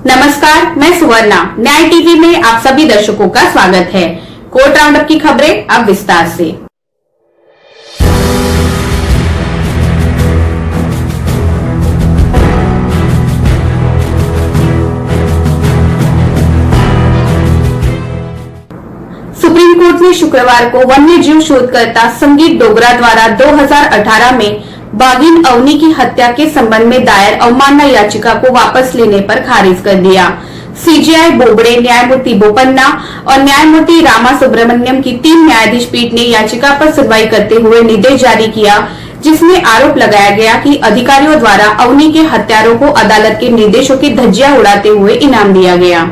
नमस्कार, मैं सुवर्णा। न्याय टीवी में आप सभी दर्शकों का स्वागत है। कोर्ट राउंडअप की खबरें अब विस्तार से। सुप्रीम कोर्ट ने शुक्रवार को वन्य जीव शोधकर्ता संगीत डोगरा द्वारा 2018 में बाघिन अवनी की हत्या के संबंध में दायर अवमानना याचिका को वापस लेने पर खारिज कर दिया। सीजेआई बोबड़े, न्यायमूर्ति बोपन्ना और न्यायमूर्ति रामा सुब्रमण्यम की 3 न्यायाधीश पीठ ने याचिका पर सुनवाई करते हुए निर्देश जारी किया, जिसमें आरोप लगाया गया कि अधिकारियों द्वारा अवनी के हत्यारों को अदालत के निर्देशों की धज्जियां उड़ाते हुए इनाम दिया गया।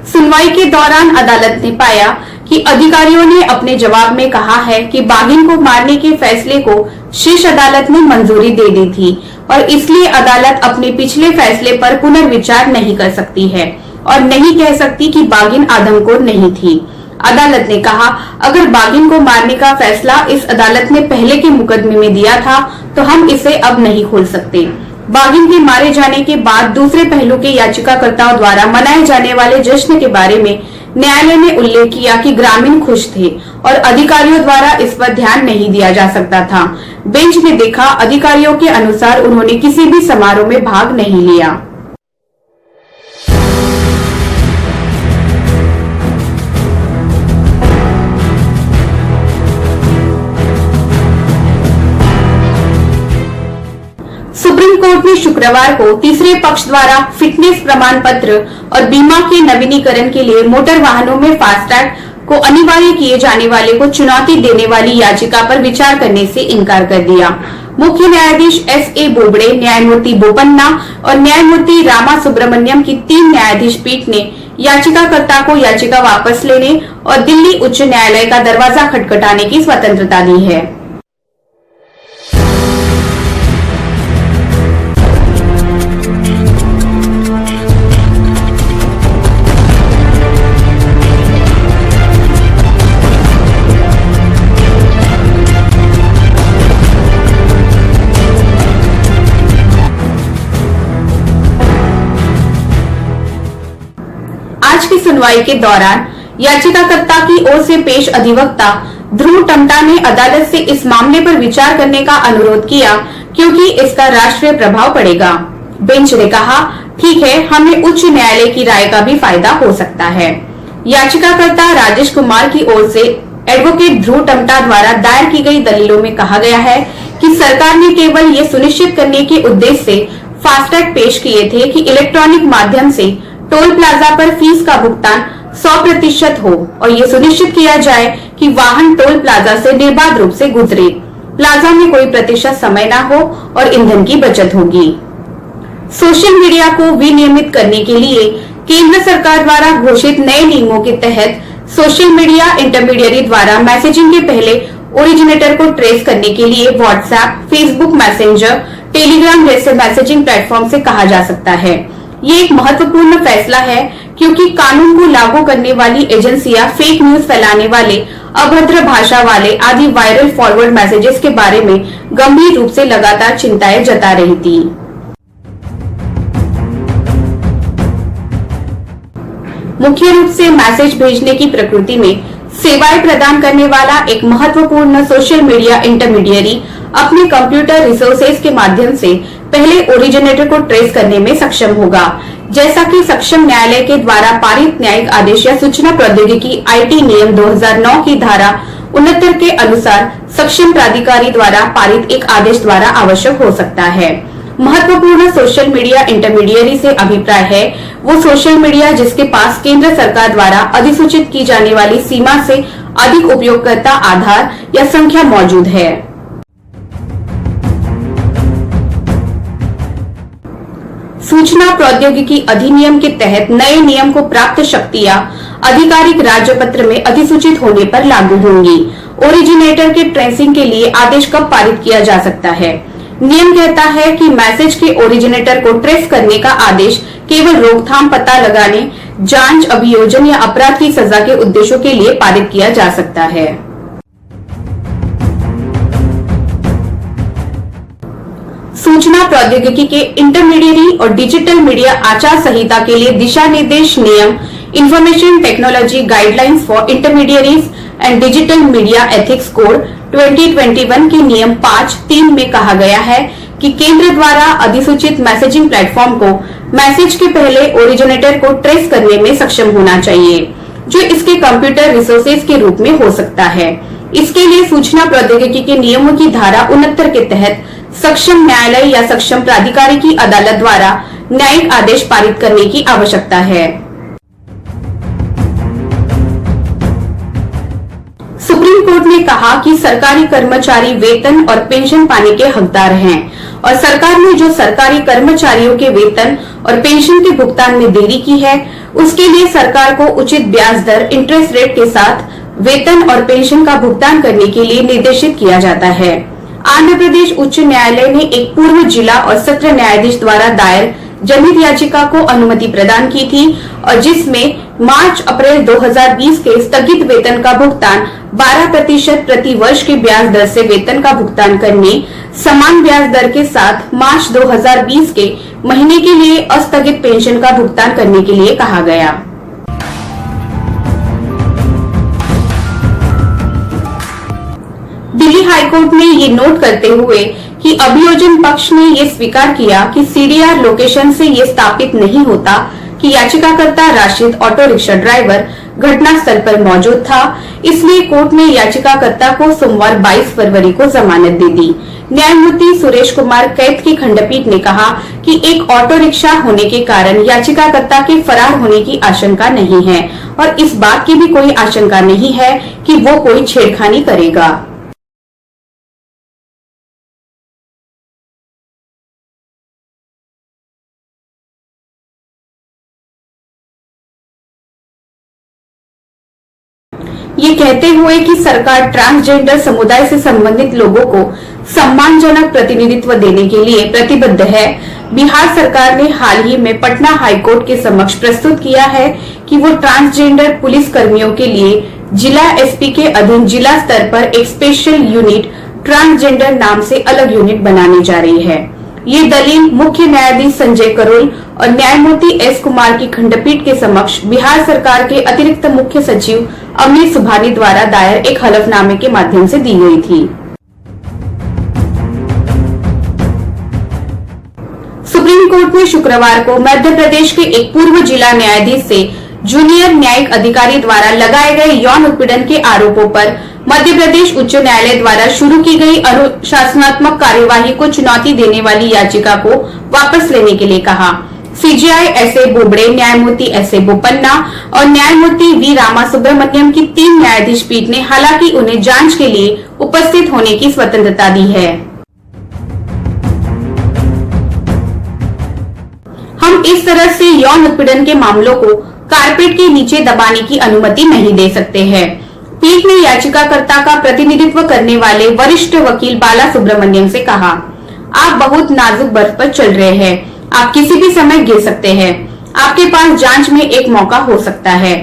सुनवाई के दौरान अदालत ने पाया कि अधिकारियों ने अपने जवाब में कहा है कि बाघिन को मारने के फैसले को शीर्ष अदालत ने मंजूरी दे दी थी और इसलिए अदालत अपने पिछले फैसले पर पुनर्विचार नहीं कर सकती है और नहीं कह सकती कि बाघिन आदमखोर नहीं थी। अदालत ने कहा, अगर बाघिन को मारने का फैसला इस अदालत ने पहले के मुकदमे में दिया था तो हम इसे अब नहीं खोल सकते। बाघिन के मारे जाने के बाद दूसरे पहलू के याचिकाकर्ताओं द्वारा मनाए जाने वाले जश्न के बारे में न्यायालय ने उल्लेख किया कि ग्रामीण खुश थे और अधिकारियों द्वारा इस पर ध्यान नहीं दिया जा सकता था। बेंच ने देखा, अधिकारियों के अनुसार उन्होंने किसी भी समारोह में भाग नहीं लिया। सुप्रीम कोर्ट ने शुक्रवार को तीसरे पक्ष द्वारा फिटनेस प्रमाण पत्र और बीमा के नवीनीकरण के लिए मोटर वाहनों में फास्टैग को अनिवार्य किए जाने वाले को चुनौती देने वाली याचिका पर विचार करने से इनकार कर दिया। मुख्य न्यायाधीश एस.ए. बोबड़े, न्यायमूर्ति बोपन्ना और न्यायमूर्ति रामा सुब्रमण्यम की 3 न्यायाधीश पीठ ने याचिकाकर्ता को याचिका वापस लेने और दिल्ली उच्च न्यायालय का दरवाजा खटखटाने की स्वतंत्रता दी है। आज की सुनवाई के दौरान याचिकाकर्ता की ओर से पेश अधिवक्ता ध्रुव टमटा ने अदालत से इस मामले पर विचार करने का अनुरोध किया क्योंकि इसका राष्ट्रीय प्रभाव पड़ेगा। बेंच ने कहा, ठीक है, हमें उच्च न्यायालय की राय का भी फायदा हो सकता है। याचिकाकर्ता राजेश कुमार की ओर से एडवोकेट ध्रुव टमटा द्वारा दायर की गई दलीलों में कहा गया है कि सरकार ने केवल ये सुनिश्चित करने के उद्देश्य से फास्टैग पेश किए थे कि इलेक्ट्रॉनिक माध्यम से टोल प्लाजा पर फीस का भुगतान 100% हो और ये सुनिश्चित किया जाए कि वाहन टोल प्लाजा से निर्बाध रूप से गुजरे, प्लाजा में कोई प्रतिशत समय न हो और ईंधन की बचत होगी। सोशल मीडिया को विनियमित करने के लिए केंद्र सरकार द्वारा घोषित नए नियमों के तहत सोशल मीडिया इंटरमीडियरी द्वारा मैसेजिंग के पहले ओरिजिनेटर को ट्रेस करने के लिए व्हाट्सएप, फेसबुक मैसेंजर, टेलीग्राम जैसे मैसेजिंग प्लेटफॉर्म से कहा जा सकता है। ये एक महत्वपूर्ण फैसला है क्योंकि कानून को लागू करने वाली एजेंसियां फेक न्यूज फैलाने वाले, अभद्र भाषा वाले आदि वायरल फॉरवर्ड मैसेजेस के बारे में गंभीर रूप से लगातार चिंताएं जता रही थी। मुख्य रूप से मैसेज भेजने की प्रकृति में सेवाएं प्रदान करने वाला एक महत्वपूर्ण सोशल मीडिया इंटरमीडियरी अपने कंप्यूटर रिसोर्सेज के माध्यम से पहले ओरिजिनेटर को ट्रेस करने में सक्षम होगा, जैसा कि सक्षम न्यायालय के द्वारा पारित न्यायिक आदेश या सूचना प्रौद्योगिकी आईटी नियम 2009 की धारा 69 के अनुसार सक्षम प्राधिकारी द्वारा पारित एक आदेश द्वारा आवश्यक हो सकता है। महत्वपूर्ण सोशल मीडिया इंटरमीडियरी से अभिप्राय है वो सोशल मीडिया जिसके पास केंद्र सरकार द्वारा अधिसूचित की जाने वाली सीमा से अधिक उपयोगकर्ता आधार या संख्या मौजूद है। सूचना प्रौद्योगिकी अधिनियम के तहत नए नियम को प्राप्त शक्तियां आधिकारिक राज्यपत्र में अधिसूचित होने पर लागू होंगी। ओरिजिनेटर के ट्रेसिंग के लिए आदेश कब पारित किया जा सकता है? नियम कहता है कि मैसेज के ओरिजिनेटर को ट्रेस करने का आदेश केवल रोकथाम, पता लगाने, जांच, अभियोजन या अपराध की सजा के उद्देश्यों के लिए पारित किया जा सकता है। सूचना प्रौद्योगिकी के इंटरमीडिएरी और डिजिटल मीडिया आचार संहिता के लिए दिशा निर्देश नियम information technology guidelines for intermediaries and digital media ethics code 2021 के नियम 5(3) में कहा गया है कि केंद्र द्वारा अधिसूचित मैसेजिंग प्लेटफॉर्म को मैसेज के पहले ओरिजिनेटर को ट्रेस करने में सक्षम होना चाहिए, जो इसके कंप्यूटर रिसोर्सेज के रूप में हो सकता है। इसके लिए सूचना प्रौद्योगिकी के नियमों की धारा 69 के तहत सक्षम न्यायालय या सक्षम प्राधिकारी की अदालत द्वारा न्यायिक आदेश पारित करने की आवश्यकता है। सुप्रीम कोर्ट ने कहा कि सरकारी कर्मचारी वेतन और पेंशन पाने के हकदार हैं और सरकार ने जो सरकारी कर्मचारियों के वेतन और पेंशन के भुगतान में देरी की है, उसके लिए सरकार को उचित ब्याज दर इंटरेस्ट रेट के साथ वेतन और पेंशन का भुगतान करने के लिए निर्देशित किया जाता है। आंध्र प्रदेश उच्च न्यायालय ने एक पूर्व जिला और सत्र न्यायाधीश द्वारा दायर जनहित याचिका को अनुमति प्रदान की थी और जिसमें मार्च-अप्रैल 2020 के स्थगित वेतन का भुगतान 12% प्रति वर्ष के ब्याज दर से वेतन का भुगतान करने, समान ब्याज दर के साथ मार्च 2020 के महीने के लिए अस्थगित पेंशन का भुगतान करने के लिए कहा गया। दिल्ली हाईकोर्ट ने ये नोट करते हुए कि अभियोजन पक्ष ने ये स्वीकार किया कि सीडीआर लोकेशन से ये स्थापित नहीं होता कि याचिकाकर्ता राशिद ऑटो रिक्शा ड्राइवर घटना स्थल पर मौजूद था, इसलिए कोर्ट ने याचिकाकर्ता को सोमवार 22 फरवरी को जमानत दे दी। न्यायमूर्ति सुरेश कुमार कैत की खंडपीठ ने कहा कि एक ऑटो रिक्शा होने के कारण याचिकाकर्ता के फरार होने की आशंका नहीं है और इस बात की भी कोई आशंका नहीं है कि वो कोई छेड़खानी करेगा। ये कहते हुए कि सरकार ट्रांसजेंडर समुदाय से संबंधित लोगों को सम्मानजनक प्रतिनिधित्व देने के लिए प्रतिबद्ध है, बिहार सरकार ने हाल ही में पटना हाईकोर्ट के समक्ष प्रस्तुत किया है कि वो ट्रांसजेंडर पुलिस कर्मियों के लिए जिला एसपी के अधीन जिला स्तर पर एक स्पेशल यूनिट ट्रांसजेंडर नाम से अलग यूनिट बनाने जा रही है। ये दलील मुख्य न्यायाधीश संजय करोल और न्यायमूर्ति एस कुमार की खंडपीठ के समक्ष बिहार सरकार के अतिरिक्त मुख्य सचिव अमित सुभानी द्वारा दायर एक हलफनामे के माध्यम से दी गई थी। सुप्रीम कोर्ट ने शुक्रवार को मध्य प्रदेश के एक पूर्व जिला न्यायाधीश से जूनियर न्यायिक अधिकारी द्वारा लगाए गए यौन उत्पीड़न के आरोपों पर मध्य प्रदेश उच्च न्यायालय द्वारा शुरू की गई अनुशासनात्मक कार्यवाही को चुनौती देने वाली याचिका को वापस लेने के लिए कहा। सीजेआई एसए बोबड़े, न्यायमूर्ति एसए बोपन्ना और न्यायमूर्ति वी रामासुब्रमण्यम की 3 न्यायाधीश पीठ ने हालांकि उन्हें जांच के लिए उपस्थित होने की स्वतंत्रता दी है। हम इस तरह से यौन उत्पीड़न के मामलों को कारपेट के नीचे दबाने की अनुमति नहीं दे सकते हैं। पीठ ने याचिकाकर्ता का प्रतिनिधित्व करने वाले वरिष्ठ वकील बाला सुब्रमण्यम से कहा, आप बहुत नाजुक बर्फ पर चल रहे हैं, आप किसी भी समय गिर सकते हैं, आपके पास जांच में एक मौका हो सकता है।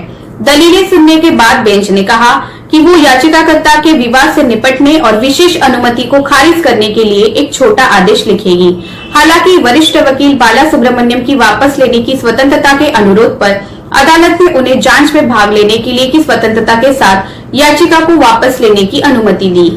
दलीलें सुनने के बाद बेंच ने कहा कि वो याचिकाकर्ता के विवाद से निपटने और विशेष अनुमति को खारिज करने के लिए एक छोटा आदेश लिखेगी। हालांकि वरिष्ठ वकील बाला सुब्रमण्यम की वापस लेने की स्वतंत्रता के अनुरोध पर अदालत ने उन्हें जांच में भाग लेने के लिए की स्वतंत्रता के साथ याचिका को वापस लेने की अनुमति दी।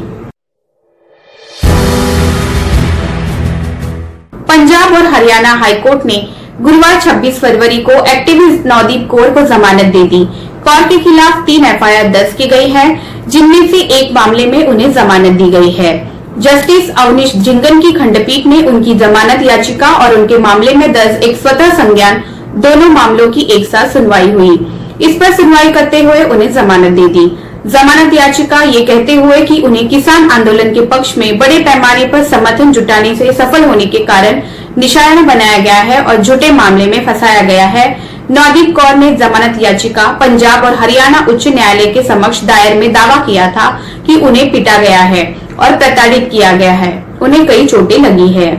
पंजाब और हरियाणा हाईकोर्ट ने गुरुवार 26 फरवरी को एक्टिविस्ट नवदीप कौर को जमानत दे दी। कौर के खिलाफ 3 एफआईआर दर्ज की गई है, जिनमें से एक मामले में उन्हें जमानत दी गई है। जस्टिस अवनीश जिंगन की खंडपीठ ने उनकी जमानत याचिका और उनके मामले में दर्ज एक स्वतः संज्ञान दोनों मामलों की एक साथ सुनवाई हुई। इस पर सुनवाई करते हुए उन्हें जमानत दे दी। जमानत याचिका ये कहते हुए कि उन्हें किसान आंदोलन के पक्ष में बड़े पैमाने पर समर्थन जुटाने से सफल होने के कारण निशाना बनाया गया है और झूठे मामले में फंसाया गया है। नवदीप कौर ने जमानत याचिका पंजाब और हरियाणा उच्च न्यायालय के समक्ष दायर में दावा किया था कि उन्हें पीटा गया है और प्रताड़ित किया गया है, उन्हें कई चोटें लगी है।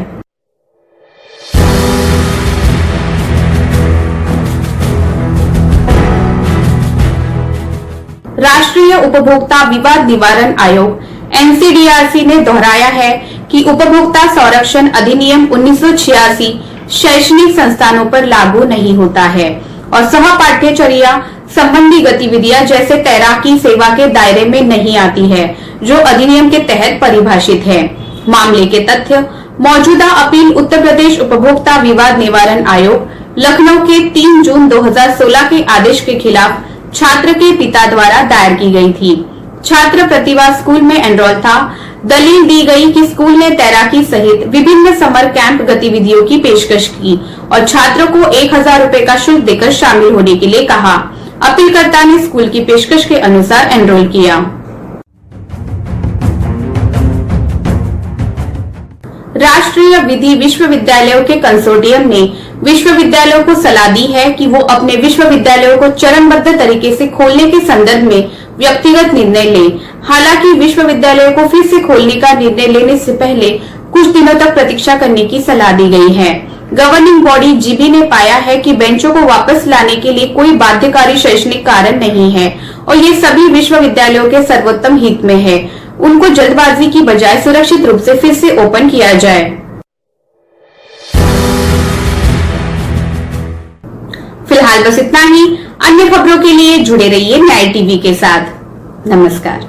राष्ट्रीय उपभोक्ता विवाद निवारण आयोग एनसीडीआरसी ने दोहराया है कि उपभोक्ता संरक्षण अधिनियम 1986 शैक्षणिक संस्थानों पर लागू नहीं होता है और सह पाठ्यचर्या संबंधी गतिविधियां जैसे तैराकी सेवा के दायरे में नहीं आती है, जो अधिनियम के तहत परिभाषित है। मामले के तथ्य: मौजूदा अपील उत्तर प्रदेश उपभोक्ता विवाद निवारण आयोग लखनऊ के 3 जून 2016 के आदेश के खिलाफ छात्र के पिता द्वारा दायर की गई थी। छात्र प्रतिभा स्कूल में एनरोल था। दलील दी गई कि स्कूल ने तैराकी सहित विभिन्न समर कैंप गतिविधियों की पेशकश की और छात्रों को 1000 रुपए का शुल्क देकर शामिल होने के लिए कहा। अपीलकर्ता ने स्कूल की पेशकश के अनुसार एनरोल किया। राष्ट्रीय विधि विश्वविद्यालयों के कंसोर्टियम ने विश्वविद्यालयों को सलाह दी है कि वो अपने विश्वविद्यालयों को चरणबद्ध तरीके से खोलने के संदर्भ में व्यक्तिगत निर्णय लें। हालांकि विश्वविद्यालयों को फिर से खोलने का निर्णय लेने से पहले कुछ दिनों तक प्रतीक्षा करने की सलाह दी गई है। गवर्निंग बॉडी जीबी ने पाया है कि बेंचों को वापस लाने के लिए कोई बाध्यकारी शैक्षणिक कारण नहीं है और ये सभी विश्वविद्यालयों के सर्वोत्तम हित में है। उनको जल्दबाजी की बजाय सुरक्षित रूप से फिर से ओपन किया जाए। फिलहाल बस इतना ही। अन्य खबरों के लिए जुड़े रहिए न्याय टीवी के साथ। नमस्कार।